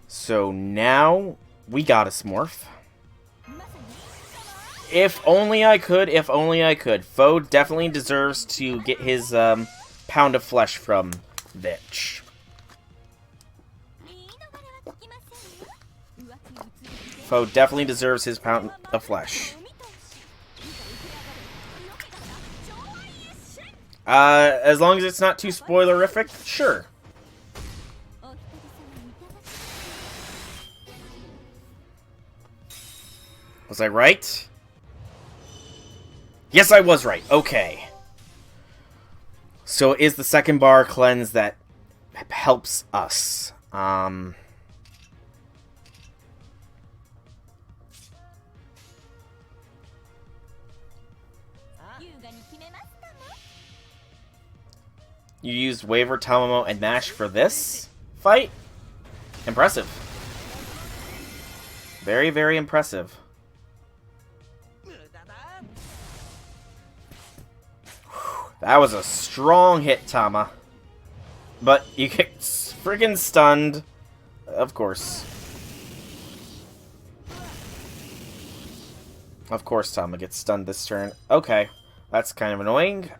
So now we got a Smurf. If only I could. Foe definitely deserves to get his pound of flesh from Vitch. Foe definitely deserves his pound of flesh. As long as it's not too spoilerific, sure. Was I right? Yes, I was right. Okay. So it is the second bar cleanse that helps us. You used Waver, Tamamo, and Mash for this fight? Impressive. Very, very impressive. That was a strong hit, Tama. But you get friggin' stunned. Of course. Of course Tama gets stunned this turn. Okay. That's kind of annoying.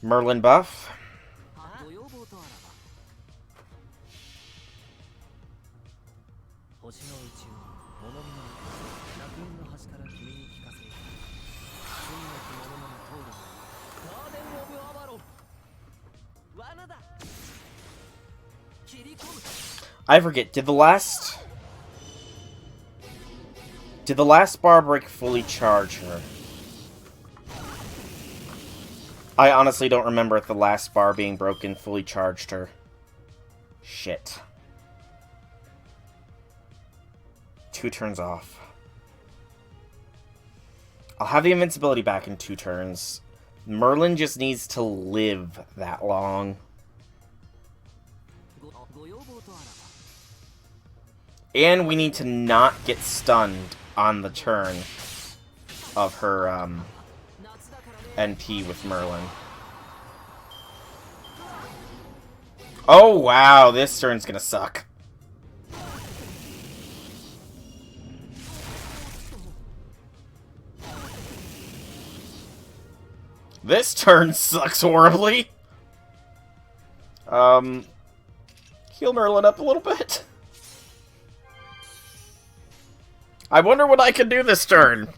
Merlin buff. I forget, did the last bar break fully charge her? I honestly don't remember if the last bar being broken fully charged her. Shit. 2 turns off. I'll have the invincibility back in 2 turns. Merlin just needs to live that long. And we need to not get stunned on the turn of her NP with Merlin. Oh wow, this turn's gonna suck. This turn sucks horribly. Heal Merlin up a little bit. I wonder what I can do this turn.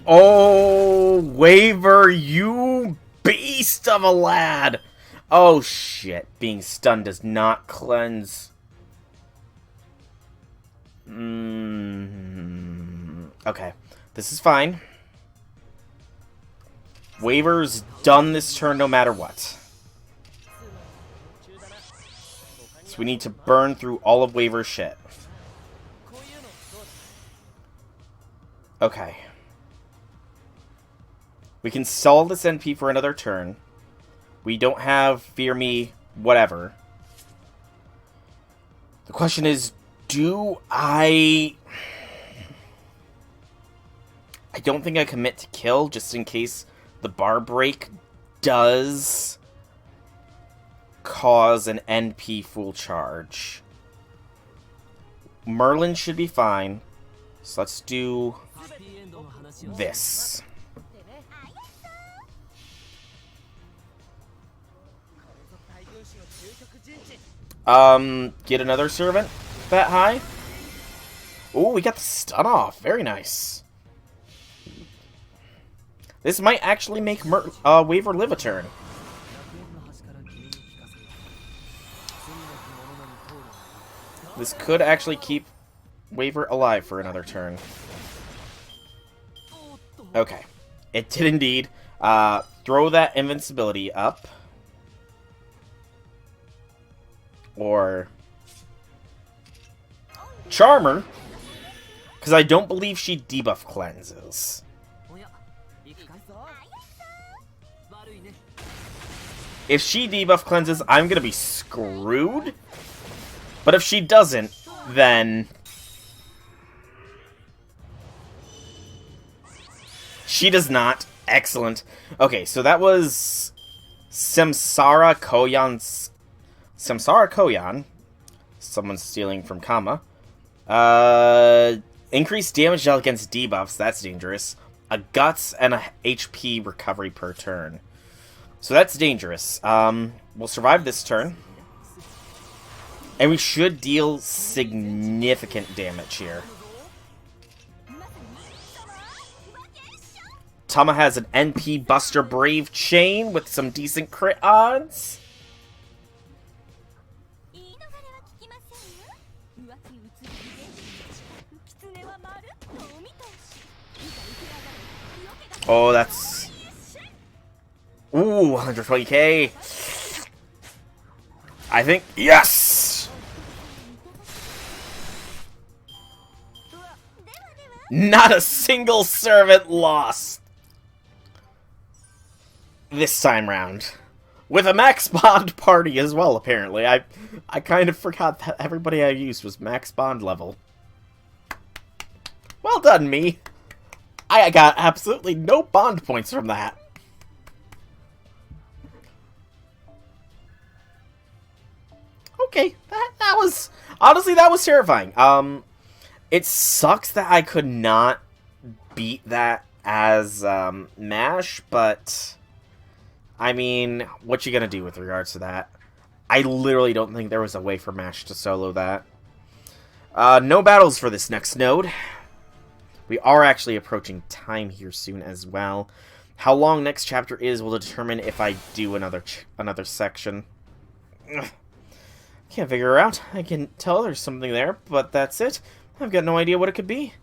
Oh, Waver, you beast of a lad. Oh, shit. Being stunned does not cleanse. Okay. This is fine. Waver's done this turn no matter what. So we need to burn through all of Waver's shit. Okay. We can stall this NP for another turn. We don't have Fear Me, whatever. The question is, do I don't think I commit to kill, just in case the bar break does cause an NP full charge. Merlin should be fine. So let's do this. Get another servant that high. Oh, we got the stun off. Very nice. This might actually make Waver live a turn. This could actually keep Waver alive for another turn. Okay. It did indeed. Throw that invincibility up. Or Charmer. Because I don't believe she debuff cleanses. If she debuff cleanses, I'm going to be screwed. But if she doesn't, then she does not. Excellent. Okay, so that was Samsara Koyan. Someone's stealing from Kama. Increased damage dealt against debuffs. That's dangerous. A Guts and a HP recovery per turn. So that's dangerous. We'll survive this turn. And we should deal significant damage here. Tama has an NP Buster Brave Chain with some decent crit odds. Oh, that's... Ooh, 120k. I think... Yes! Not a single servant lost. This time round. With a max bond party as well, apparently. I kind of forgot that everybody I used was max bond level. Well done, me. I got absolutely no bond points from that. Okay, that was... Honestly, that was terrifying. It sucks that I could not beat that as MASH, but... I mean, what you gonna do with regards to that? I literally don't think there was a way for MASH to solo that. No battles for this next node. We are actually approaching time here soon as well. How long next chapter is will determine if I do another section. Ugh. Can't figure her out. I can tell there's something there, but that's it. I've got no idea what it could be.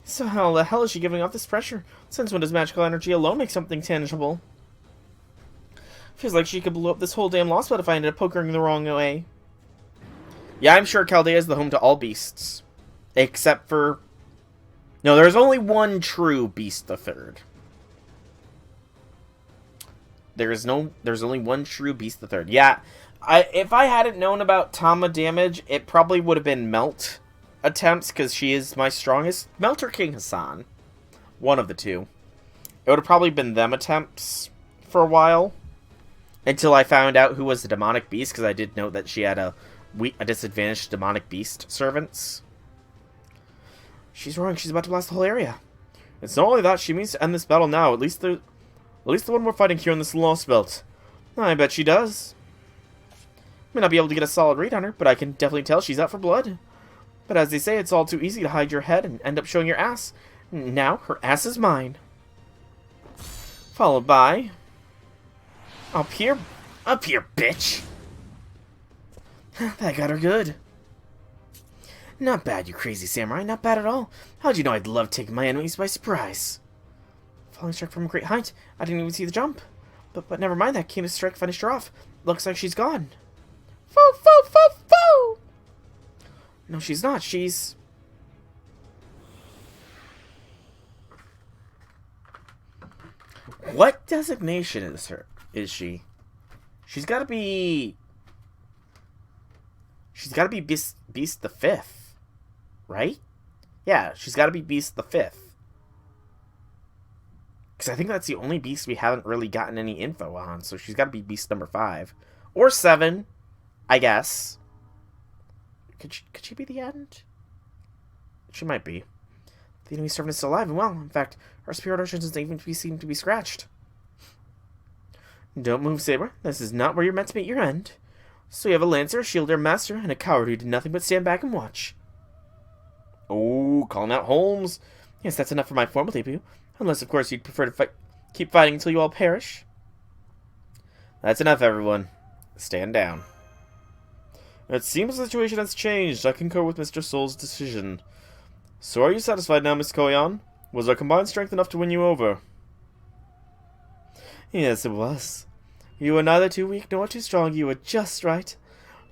So how the hell is she giving off this pressure? Since when does magical energy alone make something tangible? Feels like she could blow up this whole damn Lostbelt if I ended up pokering the wrong way. Yeah, I'm sure Chaldea is the home to all beasts. Except for... No, there's only one true Beast the Third. There's only one true Beast the Third. Yeah, if I hadn't known about Tama damage, it probably would have been Melt attempts, because she is my strongest. Melt or King Hassan. One of the two. It would have probably been them attempts for a while. Until I found out who was the Demonic Beast, because I did note that she had a disadvantaged Demonic Beast servants. She's roaring. She's about to blast the whole area. It's not only that, she means to end this battle now. At least the one we're fighting here in this Lostbelt. I bet she does. May not be able to get a solid read on her, but I can definitely tell she's out for blood. But as they say, it's all too easy to hide your head and end up showing your ass. Now, her ass is mine. Followed by... Up here, bitch! That got her good. Not bad, you crazy samurai. Not bad at all. How'd you know I'd love taking my enemies by surprise? Falling strike from a great height. I didn't even see the jump. But never mind that. Kina's strike finished her off. Looks like she's gone. Foo, foo, foo, foo! No, she's not. She's... What designation is she? She's gotta be... She's gotta be Beast the 5th. Right? Yeah, she's gotta be Beast the 5th. Because I think that's the only beast we haven't really gotten any info on. So she's gotta be Beast number 5. Or 7, I guess. Could she be the end? She might be. The enemy servant is still alive and well. In fact, our spirit ocean doesn't even seem to be scratched. Don't move, Saber. This is not where you're meant to meet your end. So you have a lancer, a shielder, a master, and a coward who did nothing but stand back and watch. Oh, calling out Holmes. Yes, that's enough for my formal debut. Unless, of course, you'd prefer to keep fighting until you all perish. That's enough, everyone. Stand down. It seems the situation has changed. I concur with Mr. Soul's decision. So are you satisfied now, Miss Koyan? Was our combined strength enough to win you over? Yes, it was. You were neither too weak nor too strong. You were just right.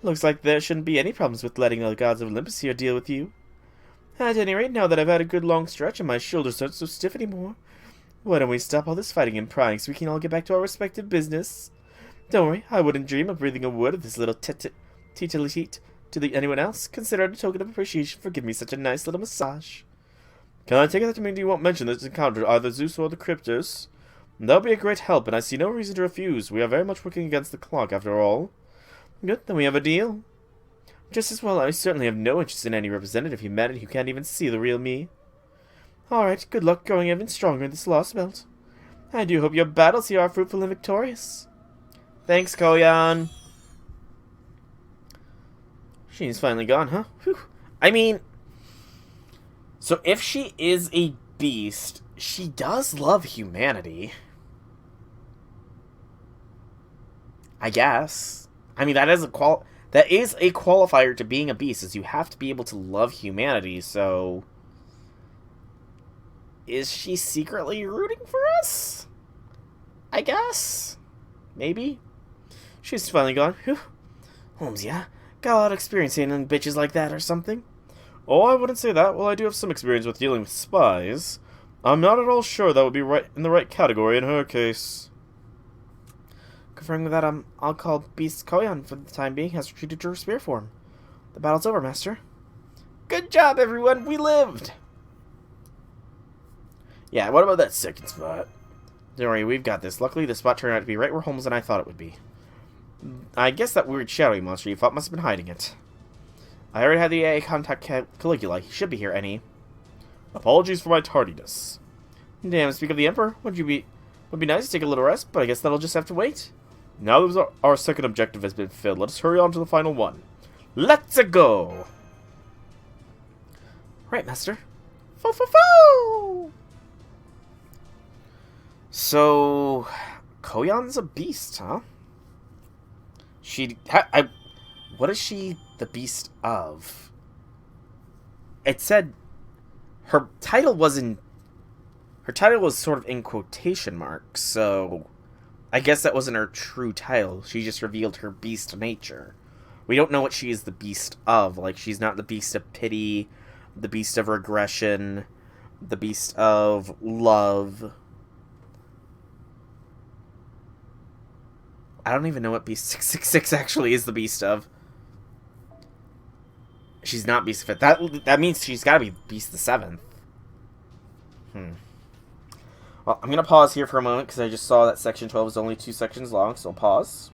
Looks like there shouldn't be any problems with letting the gods of Olympus here deal with you. At any rate, now that I've had a good long stretch and my shoulders aren't so stiff anymore, why don't we stop all this fighting and prying so we can all get back to our respective business? Don't worry, I wouldn't dream of breathing a word of this little teet to anyone else. Consider it a token of appreciation for giving me such a nice little massage. Can I take it that to mean you won't mention this encounter either Zeus or the Cryptos? That would be a great help, and I see no reason to refuse. We are very much working against the clock, after all. Good, then we have a deal. Just as well, I certainly have no interest in any representative humanity who can't even see the real me. Alright, good luck growing even stronger in this Lostbelt. I do hope your battles here are fruitful and victorious. Thanks, Koyan. She's finally gone, huh? Whew. I mean, so if she is a beast, she does love humanity. I guess. I mean, that is a qualifier to being a beast, is you have to be able to love humanity, so... Is she secretly rooting for us? I guess? Maybe? She's finally gone. Whew. Holmes, yeah? Got a lot of experience handling bitches like that or something? Oh, I wouldn't say that. Well, I do have some experience with dealing with spies. I'm not at all sure that would be right in the right category in her case. Confirming with that, I'll call Beast Koyan for the time being. Has retreated to her spear form. The battle's over, Master. Good job, everyone. We lived. Yeah, what about that second spot? Don't worry, we've got this. Luckily, the spot turned out to be right where Holmes and I thought it would be. I guess that weird shadowy monster you fought must have been hiding it. I already had the AA contact Caligula. He should be here any. Apologies for my tardiness. Damn, speak of the Emperor. Would be nice to take a little rest, but I guess that'll just have to wait. Now that our second objective has been filled, let us hurry on to the final one. Let's go! Right, Master. Foo-foo-foo! So, Koyan's a beast, huh? What is she the beast of? It said her title was sort of in quotation marks, so I guess that wasn't her true title. She just revealed her beast nature. We don't know what she is the beast of. Like, she's not the beast of pity, the beast of regression, the beast of love. I don't even know what Beast 666 actually is the beast of. She's not Beast 5th. That means she's got to be Beast the 7th. Well, I'm going to pause here for a moment because I just saw that Section 12 is only 2 sections long, so I'll pause.